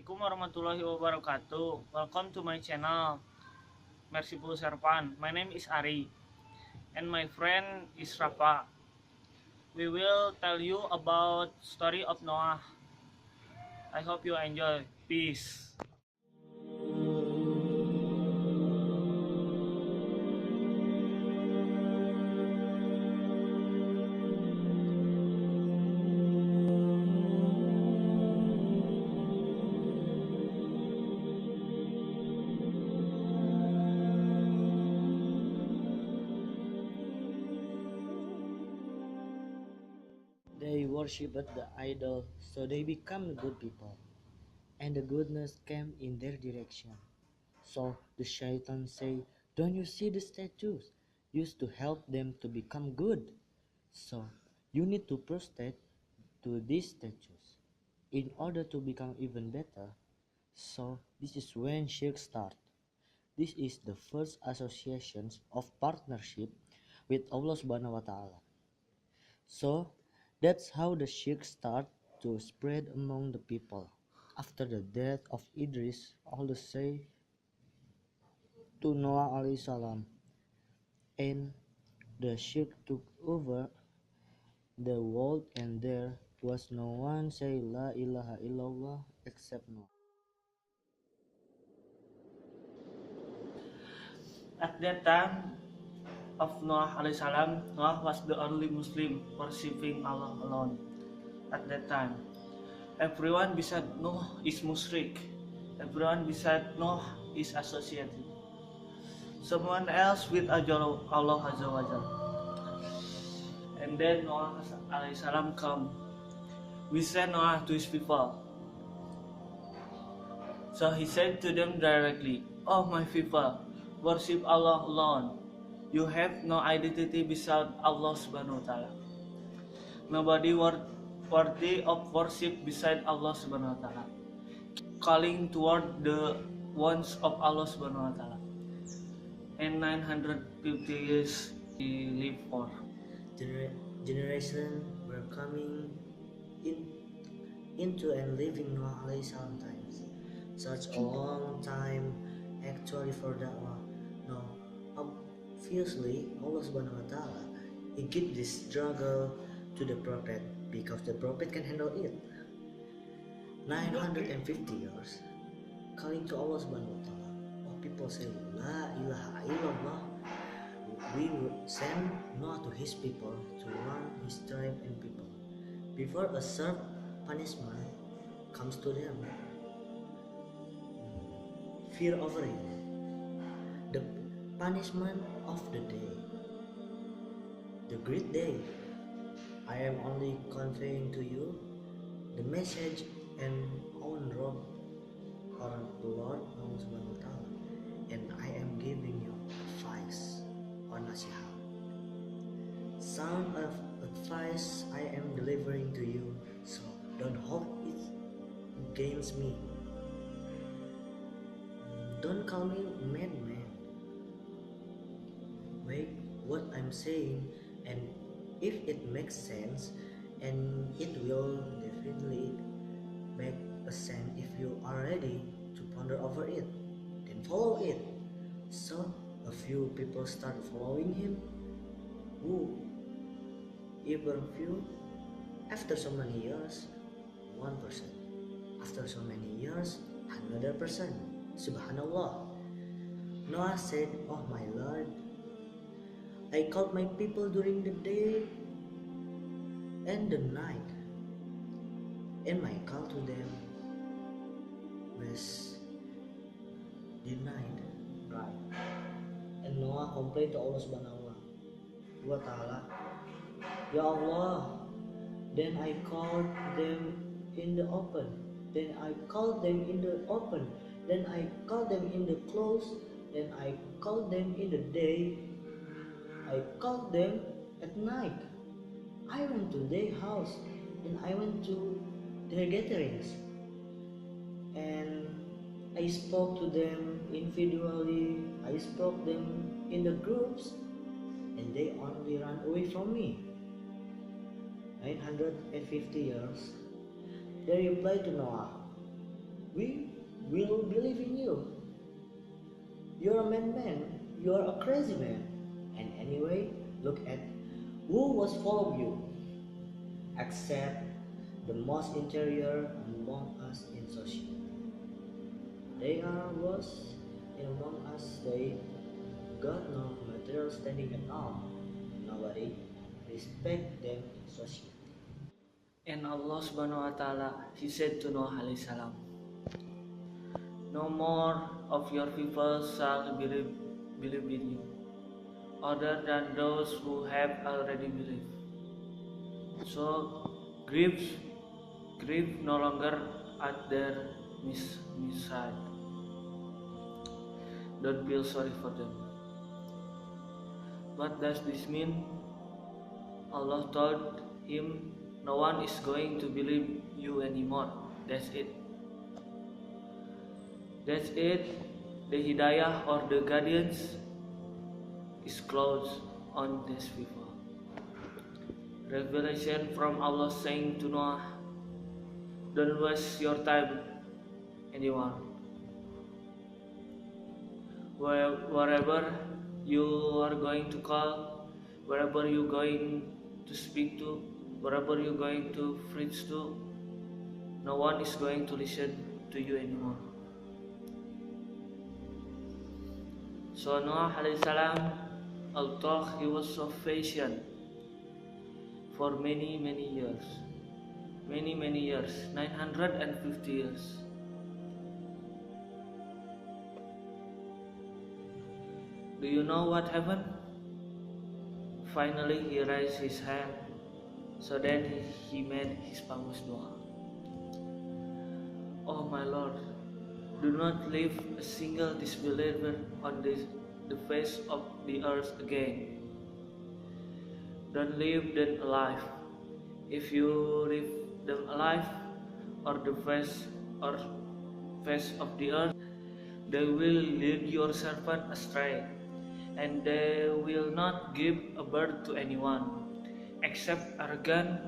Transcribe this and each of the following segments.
Assalamualaikum warahmatullahi wabarakatuh. Welcome to my channel, Merciful Servant. My name is Ari, and my friend is Rafa. We will tell you about story of Noah. I hope you enjoy. Peace. They worshipped the idol, so they became good people, and the goodness came in their direction. So the shaitan said, "Don't you see the statues? Used to help them to become good. So you need to prostrate to these statues in order to become even better." So this is when shirk starts. This is the first associations of partnership with Allah Subhanahu wa Ta'ala. So that's how the shirk started to spread among the people. After the death of Idris, Allah say to Noah alayhi salam, and the shirk took over the world, and there was no one say La ilaha illallah except Noah. At that time of Noah alayhi salam, Noah was the only Muslim worshiping Allah alone. At that time, everyone beside Noah is musyrik. Everyone beside Noah is associated someone else with Allah Azza wa Jalla. And then Noah alayhi salam come. We sent Noah to his people. So he said to them directly, "Oh my people, worship Allah alone. You have no identity beside Allah subhanahu wa ta'ala. Nobody worthy of worship beside Allah subhanahu wa ta'ala. Calling toward the ones of Allah subhanahu wa ta'ala. And 950 years he lived for. Generation were coming in into and living Noah alayhi salam times. Such a long time actually for da'wah. No, obviously Allah subhanahu wa ta'ala he give this struggle to the prophet because the prophet can handle it. 950 years calling to Allah subhanahu wa ta'ala. Oh, people say La ilaha illallah. We would send Noah to his people to warn his tribe and people before a sharp punishment comes to them. Fear over it. The punishment of the day. The great day. I am only conveying to you the message and on road or the Lord Allah Subhanahu wa Ta'ala, and I am giving you advice or nasihat. Sound of advice I am delivering to you, so don't hold it against me. Don't call me madman. Wait what I'm saying, and if it makes sense, and it will definitely make a sense if you are ready to ponder over it, then follow it. So a few people start following him. Who? Even few. After so many years, one person. After so many years, another person. Subhanallah. Noah said, "Oh my Lord, I called my people during the day and the night, and my call to them was denied." Right. And Noah complained to Allah Subhanahu wa Ta'ala, "Ya Allah, then I called them in the open. Then I called them in the open. Then I called them in the close. Then I called them in the day. I called them at night. I went to their house and I went to their gatherings. And I spoke to them individually. I spoke them in the groups, and they only ran away from me." 950 years. They replied to Noah, We will believe in you. You're a man. You're a crazy man. And anyway, look at who was following you. Except the most interior among us in society. They are worse among us. They got no material standing at all. Nobody respect them in society. And Allah subhanahu wa ta'ala, He said to Noah alayhi salam, no more of your people shall believe in you, other than those who have already believed. So grieve no longer at their misdeed. Don't feel sorry for them. What does this mean? Allah told him, no one is going to believe you anymore. That's it. That's it. The hidayah or the guidance is closed on these people. Revelation from Allah saying to Noah, don't waste your time anyone. Wherever you are going to call, wherever you're going to speak to, wherever you're going to preach to, no one is going to listen to you anymore. So Noah alayhi salam, although he was so patient for many years, 950 years. Do you know what happened? Finally he raised his hand, so then he made his famous dua. Oh my Lord, do not leave a single disbeliever on the face of the earth again. Don't leave them alive. If you leave them alive or the face of the earth, they will lead your servant astray, and they will not give a birth to anyone except arrogant,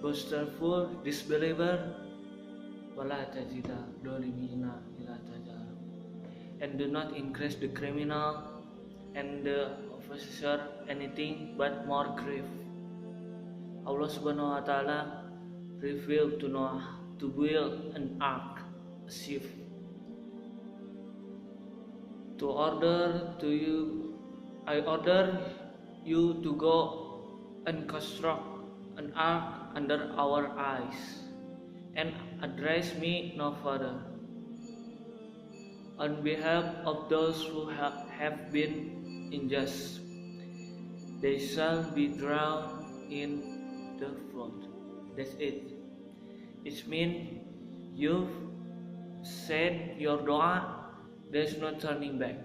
boastful disbeliever. Wala tajida dolimina ila tajal. And do not increase the criminal and the officer anything but more grief. Allah subhanahu wa ta'ala revealed to Noah to build an ark, a ship. I order you to go and construct an ark under our eyes, and address me no further. On behalf of those who have been unjust, they shall be drowned in the flood. That's it. It means you've said your dua, there's no turning back.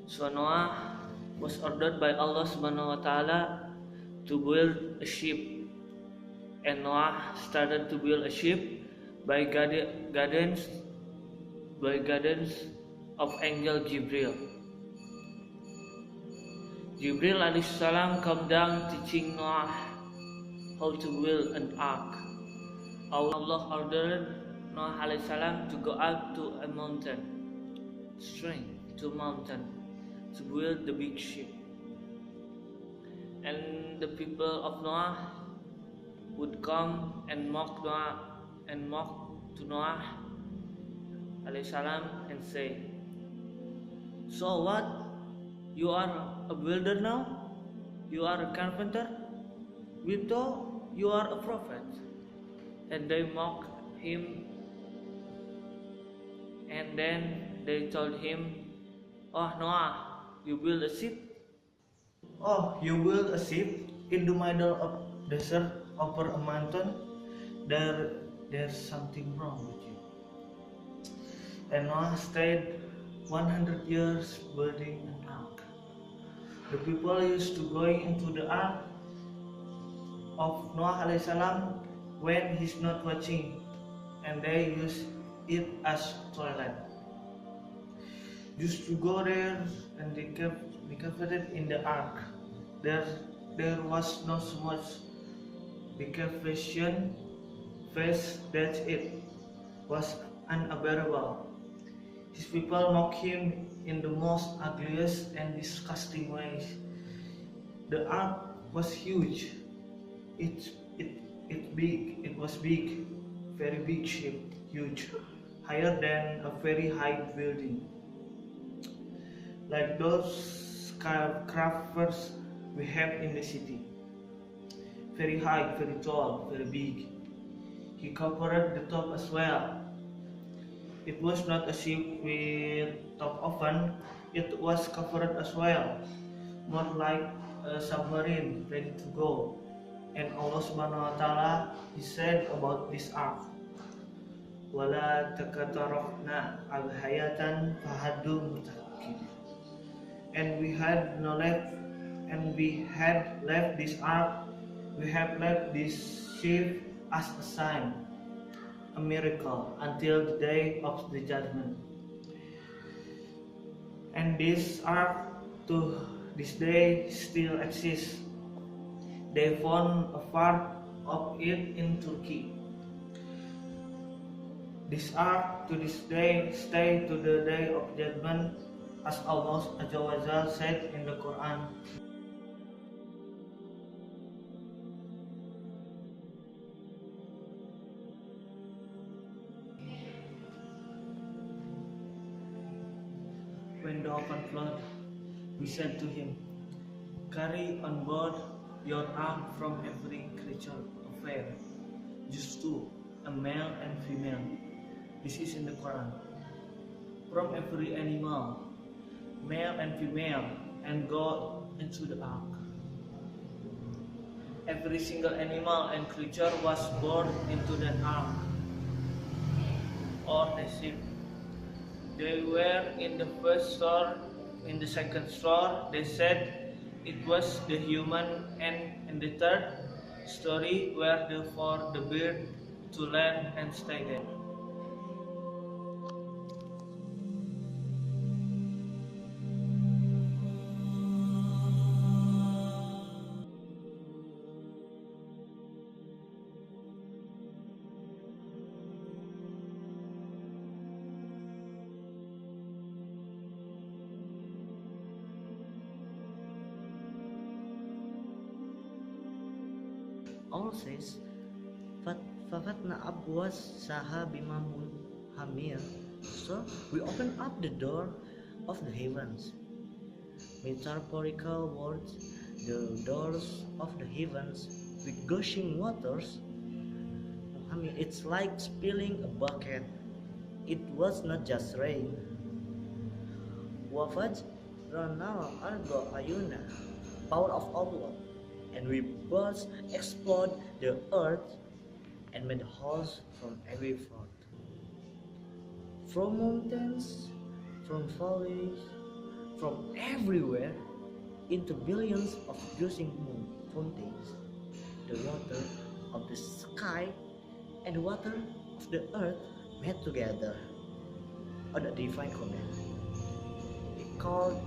So Noah was ordered by Allah subhanahu wa ta'ala to build a ship, and Noah started to build a ship by guidance of angel Jibril. Jibril alayhi salam come down teaching Noah how to build an ark. Allah ordered Noah alayhi salam to go up to a mountain, to build the big ship. And the people of Noah would come and mock to Noah alayhi salam and say, so what? You are a builder now? You are a carpenter? We thought you are a prophet. And they mocked him, and then they told him, oh Noah, you build a ship? Oh, you build a ship in the middle of desert over a mountain? There's something wrong with you. And Noah stayed 100 years building an ark. The people used to going into the ark of Noah alayhi salam when he's not watching, and they use it as toilet. Used to go there and they covered it in the ark. There was not so much decapitation, face, that's it. Was unbearable. His people mock him in the most ugliest and disgusting ways. The ark was huge. It it it was big, very big shape, huge, higher than a very high building, like those skyscrapers we have in the city. Very high, very tall, very big. He covered the top as well. It was not a ship with top open, it was covered as well, more like a submarine ready to go. And Allah Subhanahu wa Ta'ala, He said about this ark, "Wala takatarafna al-hayatan fahadum mutakin." And we had no left, and we had left this ark, we have left this ship as a sign, a miracle, until the day of the judgment. And this ark to this day still exists. They found a part of it in Turkey. This ark to this day stay to the day of judgment, as Allah Azza wa Jalla said in the Quran. When the open flood, we said to him, "Carry on board your ark from every creature of air, just two, a male and female." This is in the Quran. From every animal, male and female, and go into the ark. Every single animal and creature was born into that ark, or the ship. They were in the first store. In the second store, they said it was the human, and in the third story were for the bird to land and stay there. Allah says, "Fafatna abwas saha bimamun hamir." So we open up the door of the heavens. Metaphorical words, the doors of the heavens with gushing waters. It's like spilling a bucket. It was not just rain. Wafaj Ranal Argo Ayuna, power of Allah. And we burst, explode the earth, and made holes from every front. From mountains, from valleys, from everywhere, into billions of gushing fountains. The water of the sky and the water of the earth met together on the divine command. He called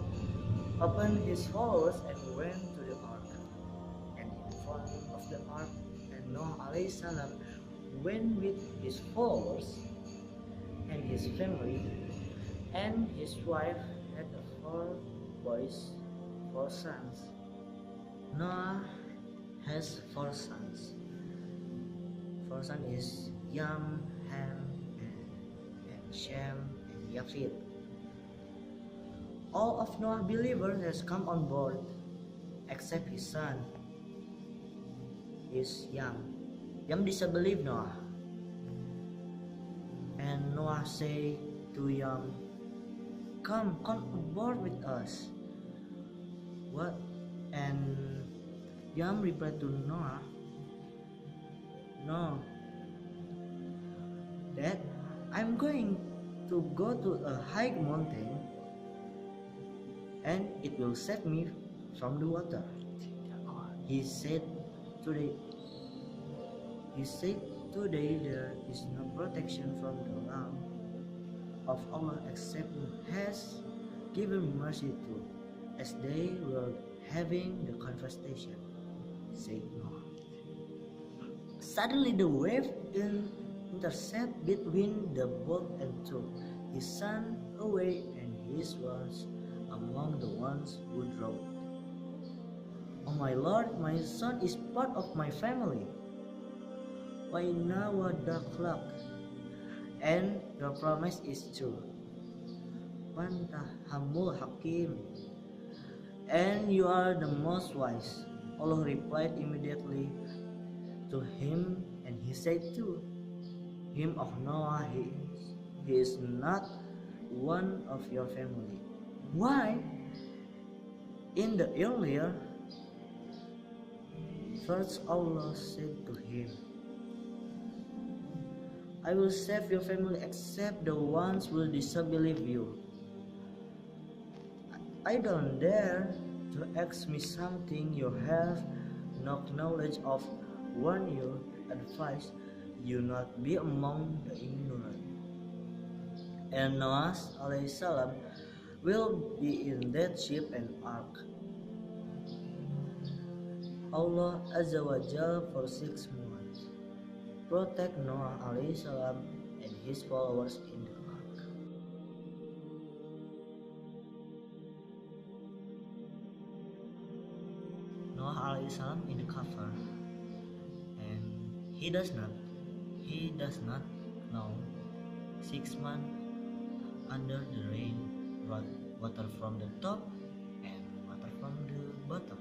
upon his followers and went to the ark. And in front of the ark, and Noah alayhi salam went with his followers and his family, and his wife had 4 boys, 4 sons. Noah has 4 sons. 4 sons is Yam, Ham, and Shem, and Yafid. All of Noah's believers has come on board, except his son is Yam. Yam disbelieved Noah. And Noah say to Yam, come aboard with us." What? And Yam replied to Noah, "No, Dad, I'm going to go to a high mountain, and it will save me from the water." He said today there is no protection from the wrath of Allah except Who has given mercy to, as they were having the conversation, said Noah. Suddenly the wave in intercept between the boat and took his son away, and he was among the ones who drowned. Oh my Lord, my son is part of my family. YWKA, and your promise is true. Pantahamul Hakim, and you are the most wise. Allah replied immediately to him, and he said to him, "Oh Noah, he is not one of your family." Why? In the earlier verse, Allah said to him, "I will save your family except the ones who disbelieve you." I don't dare to ask me something you have no knowledge of. Warn you, advise you not be among the ignorant. And Noah alayhi salam will be in that ship and ark. Allah Azza wa Jal for 6 months protect Noah alayhi salam and his followers in the ark. Noah alayhi salam in the cover, and he does not know 6 months under the rain brought water from the top and water from the bottom.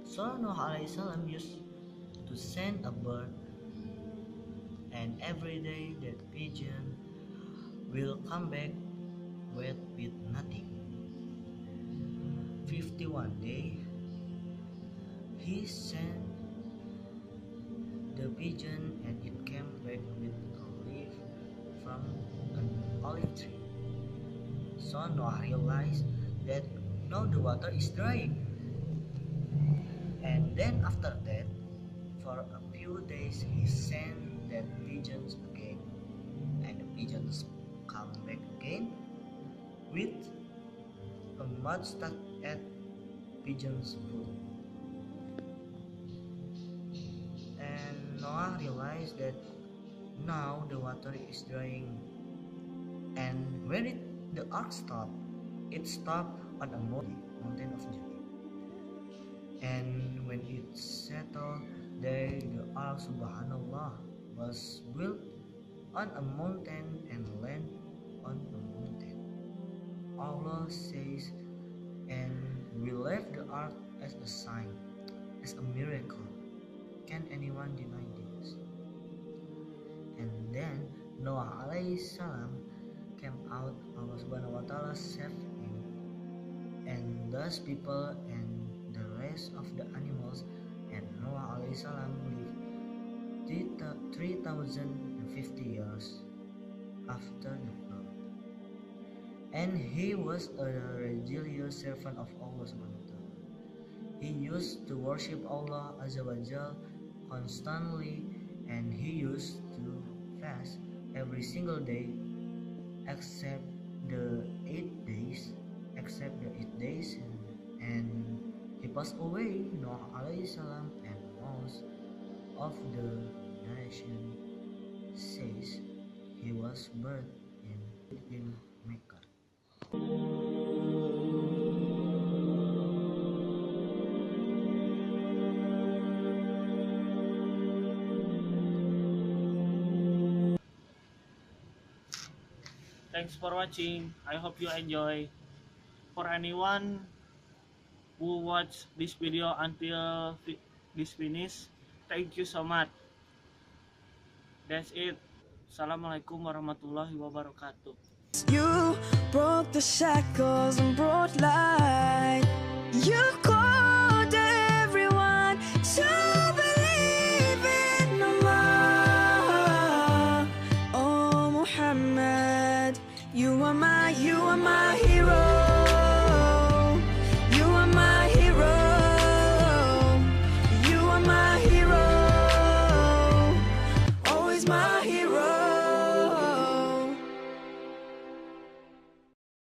So Noah alayhi salam used to send a bird, and every day that pigeon will come back with nothing. 51 days he sent the pigeon, and it came back with a leaf from an olive tree. So Noah realized that now the water is drying. And then after that, for a few days he sent that pigeons again, and the pigeons come back again with a mud stuck at pigeon's foot. And Noah realized that now the water is drying. And where did the ark stop? It stopped on a mountain of Judah. And when it settled there, the ark, subhanallah, was built on a mountain and land on a mountain. Allah says, and we left the ark as a sign, as a miracle. Can anyone deny this? And then Noah alayhi salam came out. Allah subhanahu wa ta'ala saved him, and thus people and the rest of the animals. And Noah alayhi salam lived 3,050 years after the flood, and he was a religious servant of Allah subhanahu wa ta'ala. He used to worship Allah Azza wa Jal constantly, and he used to fast every single day except the 8 days, and he passed away, Noah alayhi salam, and most of the narration says he was buried in Mecca. Thanks for watching. I hope you enjoy. For anyone who watched this video until this finish, thank you so much. That's it. Assalamualaikum warahmatullahi wabarakatuh. You broke the shackles and brought light. You called everyone to believe in Allah. Oh Muhammad, you are my